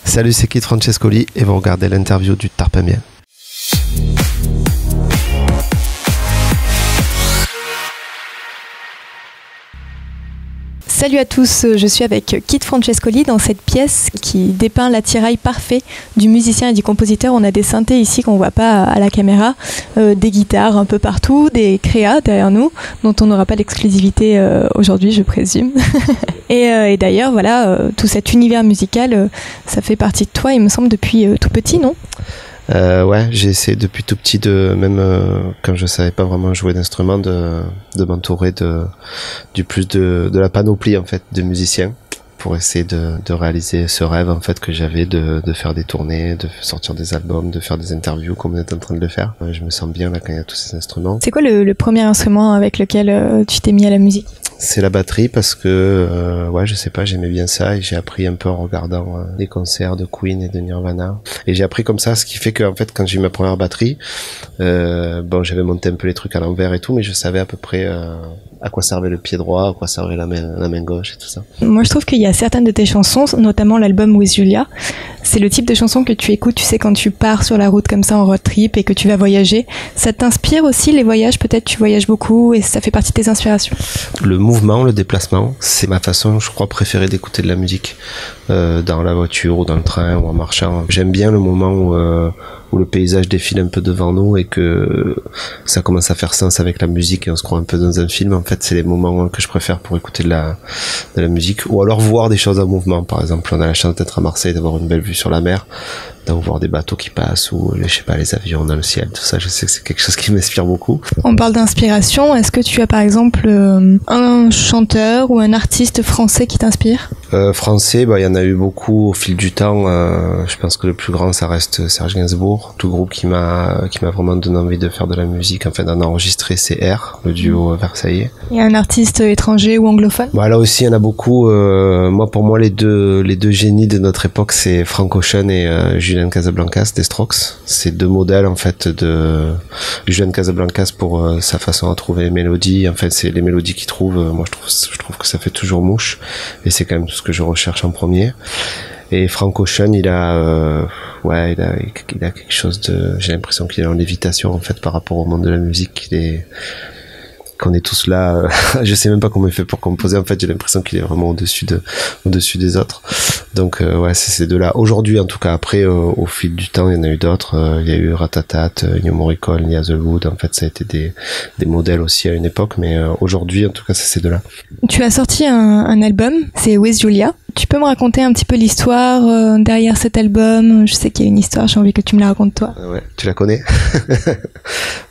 Salut, c'est Kid Francescoli et vous regardez l'interview du Tarpamien. Salut à tous, je suis avec Kid Francescoli dans cette pièce qui dépeint l'attirail parfait du musicien et du compositeur. On a des synthés ici qu'on ne voit pas à la caméra, des guitares un peu partout, des créas derrière nous dont on n'aura pas l'exclusivité aujourd'hui, je présume. et d'ailleurs, voilà, tout cet univers musical, ça fait partie de toi, il me semble, depuis tout petit, non ? Ouais, j'ai essayé depuis tout petit quand je savais pas vraiment jouer d'instrument, de m'entourer de la panoplie en fait de musiciens pour essayer de réaliser ce rêve en fait que j'avais de faire des tournées, de sortir des albums, de faire des interviews comme on est en train de le faire. Je me sens bien là quand il y a tous ces instruments. C'est quoi le premier instrument avec lequel tu t'es mis à la musique ? C'est la batterie parce que ouais, je sais pas, j'aimais bien ça et j'ai appris un peu en regardant des concerts de Queen et de Nirvana et j'ai appris comme ça, ce qui fait que en fait quand j'ai eu ma première batterie, bon, j'avais monté un peu les trucs à l'envers et tout, mais je savais à peu près à quoi servait le pied droit, à quoi servait la main gauche et tout ça. Moi je trouve qu'il y a certaines de tes chansons, notamment l'album With Julia, c'est le type de chanson que tu écoutes, tu sais, quand tu pars sur la route comme ça en road trip et que tu vas voyager. Ça t'inspire aussi les voyages? Peut-être tu voyages beaucoup et ça fait partie de tes inspirations. Le mouvement, le déplacement, c'est ma façon, je crois, préférée d'écouter de la musique dans la voiture ou dans le train ou en marchant. J'aime bien le moment où le paysage défile un peu devant nous et que ça commence à faire sens avec la musique et on se croit un peu dans un film. En fait, c'est les moments que je préfère pour écouter de la musique ou alors voir des choses en mouvement. Par exemple, on a la chance d'être à Marseille, d'avoir une belle vue sur la mer, donc voir des bateaux qui passent ou je sais pas, les avions dans le ciel, tout ça, je sais que c'est quelque chose qui m'inspire beaucoup. On parle d'inspiration, est-ce que tu as par exemple un chanteur ou un artiste français qui t'inspire? Français, bah il y en a eu beaucoup au fil du temps. Je pense que le plus grand ça reste Serge Gainsbourg. Tout groupe qui m'a vraiment donné envie de faire de la musique, enfin d'en enregistrer, c'est R, le duo versaillais. Et un artiste étranger ou anglophone? Bah là aussi il y en a beaucoup. Pour moi les deux génies de notre époque, c'est Frank Ocean et Julian Casablancas des Strokes. C'est deux modèles en fait de Julian Casablancas pour sa façon à trouver les mélodies. En fait, c'est les mélodies qu'il trouve. Moi je trouve que ça fait toujours mouche et c'est quand même tout ce que je recherche en premier. Et Frank Ocean, il a quelque chose de, j'ai l'impression qu'il est en lévitation en fait par rapport au monde de la musique. Qu'on est tous là, je sais même pas comment il fait pour composer, en fait j'ai l'impression qu'il est vraiment au-dessus des autres. Donc ouais, c'est ces deux-là. Aujourd'hui en tout cas, après au fil du temps il y en a eu d'autres, il y a eu Ratatat, Ennio Morricone, Lee Hazlewood, en fait ça a été des modèles aussi à une époque, mais aujourd'hui en tout cas c'est ces deux-là. Tu as sorti un album, c'est With Julia. Tu peux me raconter un petit peu l'histoire derrière cet album? Je sais qu'il y a une histoire, j'ai envie que tu me la racontes toi. Ouais, tu la connais?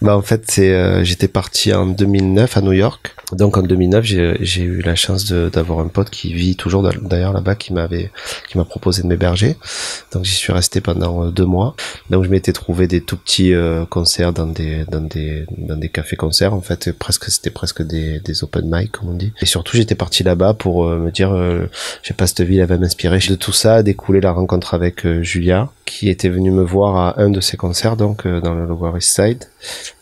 Bah en fait j'étais parti en 2009 à New York. Donc en 2009 j'ai eu la chance d'avoir un pote qui vit toujours d'ailleurs là-bas qui m'a proposé de m'héberger. Donc j'y suis resté pendant 2 mois. Donc je m'étais trouvé des tout petits concerts dans des cafés-concerts en fait, c'était presque des open mic comme on dit. Et surtout j'étais parti là-bas pour me dire je sais pas, cette ville elle va m'inspirer. De tout ça a découlé la rencontre avec Julia qui était venue me voir à un de ses concerts donc dans le Lower East Side.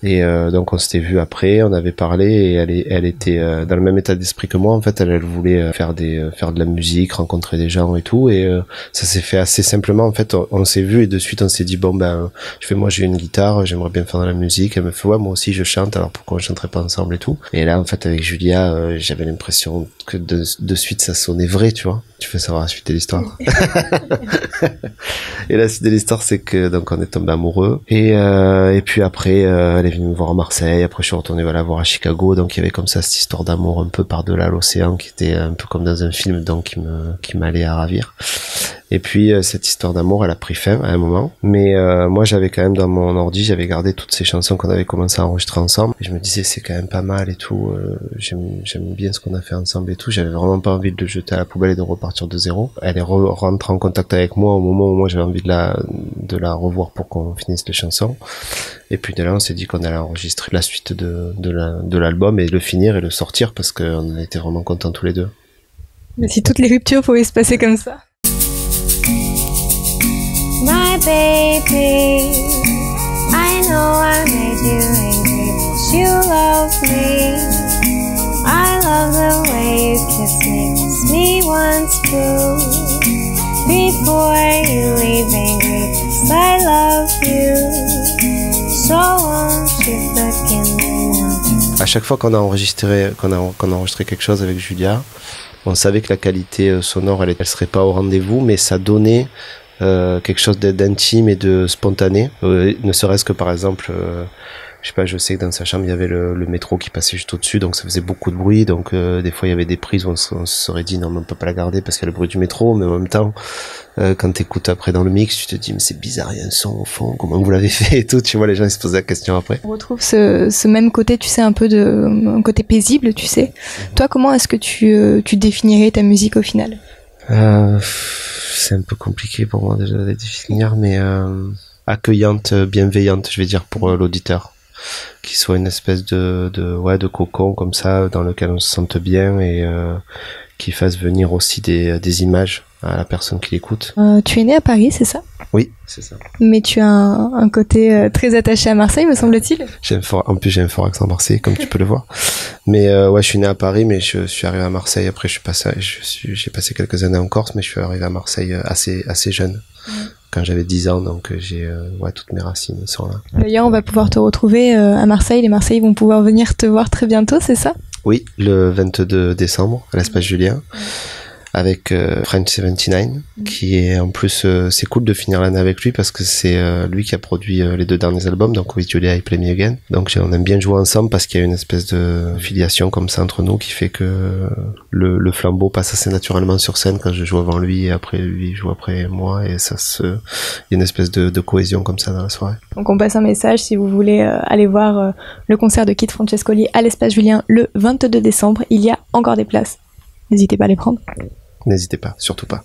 Et donc on s'était vu après, on avait parlé et elle était dans le même état d'esprit que moi en fait. Elle voulait faire de la musique, rencontrer des gens et tout, et ça s'est fait assez simplement en fait. On s'est vu et de suite on s'est dit bon ben moi j'ai une guitare, j'aimerais bien faire de la musique. Elle me fait ouais moi aussi je chante, alors pourquoi on chanterait pas ensemble et tout. Et là en fait avec Julia j'avais l'impression que de suite ça sonnait vrai, tu vois. Tu veux savoir la suite de l'histoire? Et la suite de l'histoire c'est que donc on est tombé amoureux et puis après elle est venue me voir à Marseille, après je suis retourné la voir à Chicago, donc il y avait comme ça cette histoire d'amour un peu par-delà l'océan qui était un peu comme dans un film, donc qui m'allait à ravir. Et puis cette histoire d'amour elle a pris fin à un moment, mais moi j'avais quand même dans mon ordi, j'avais gardé toutes ces chansons qu'on avait commencé à enregistrer ensemble et je me disais c'est quand même pas mal et tout, j'aime bien ce qu'on a fait ensemble et tout, j'avais vraiment pas envie de le jeter à la poubelle et de repartir de zéro. Elle est rentrée en contact avec moi au moment où moi j'avais envie de la revoir pour qu'on finisse les chansons, et puis de là on s'est dit qu'on allait enregistrer la suite de l'album et le finir et le sortir parce qu'on était vraiment contents tous les deux. Mais si toutes les ruptures pouvaient se passer comme ça. My baby, I know I made you angry, but you love me. I love the way you kiss me once too. before you leave angry, 'cause I love you. So won't you forgive me now? À chaque fois qu'on a enregistré quelque chose avec Julia, on savait que la qualité sonore, elle serait pas au rendez-vous, mais ça donnait quelque chose d'intime et de spontané. Ne serait-ce que par exemple, je sais pas, je sais que dans sa chambre il y avait le métro qui passait juste au-dessus, donc ça faisait beaucoup de bruit, donc des fois il y avait des prises où on se serait dit non mais on peut pas la garder parce qu'il y a le bruit du métro, mais en même temps quand t'écoutes après dans le mix tu te dis mais c'est bizarre, il y a un son au fond, comment vous l'avez fait et tout, tu vois, les gens ils se posent la question après. On retrouve ce même côté, tu sais, un côté paisible, tu sais. Toi, comment est-ce que tu définirais ta musique au final? C'est un peu compliqué pour moi déjà de définir, mais accueillante, bienveillante, je vais dire, pour l'auditeur, qui soit une espèce de cocon comme ça dans lequel on se sente bien et qui fasse venir aussi des images à la personne qui l'écoute. Tu es né à Paris, c'est ça? Oui, c'est ça. Mais tu as un côté très attaché à Marseille, me semble-t-il. En plus, j'ai un fort accent marseillais, comme tu peux le voir. Mais ouais, je suis né à Paris, mais je suis arrivé à Marseille. Après, j'ai passé quelques années en Corse, mais je suis arrivé à Marseille assez jeune. Quand j'avais 10 ans, donc toutes mes racines sont là. D'ailleurs, on va pouvoir te retrouver à Marseille. Les Marseillais vont pouvoir venir te voir très bientôt, c'est ça? Oui, le 22 décembre, à l'Espace Julien, avec French 79, qui est en plus, c'est cool de finir l'année avec lui parce que c'est lui qui a produit les 2 derniers albums, donc With Julia et Play Me Again. Donc on aime bien jouer ensemble parce qu'il y a une espèce de filiation comme ça entre nous qui fait que le flambeau passe assez naturellement sur scène quand je joue avant lui et après lui joue après moi, et il y a une espèce de cohésion comme ça dans la soirée. Donc on passe un message si vous voulez aller voir le concert de Kid Francescoli à l'Espace Julien le 22 décembre. Il y a encore des places. N'hésitez pas à les prendre. N'hésitez pas, surtout pas.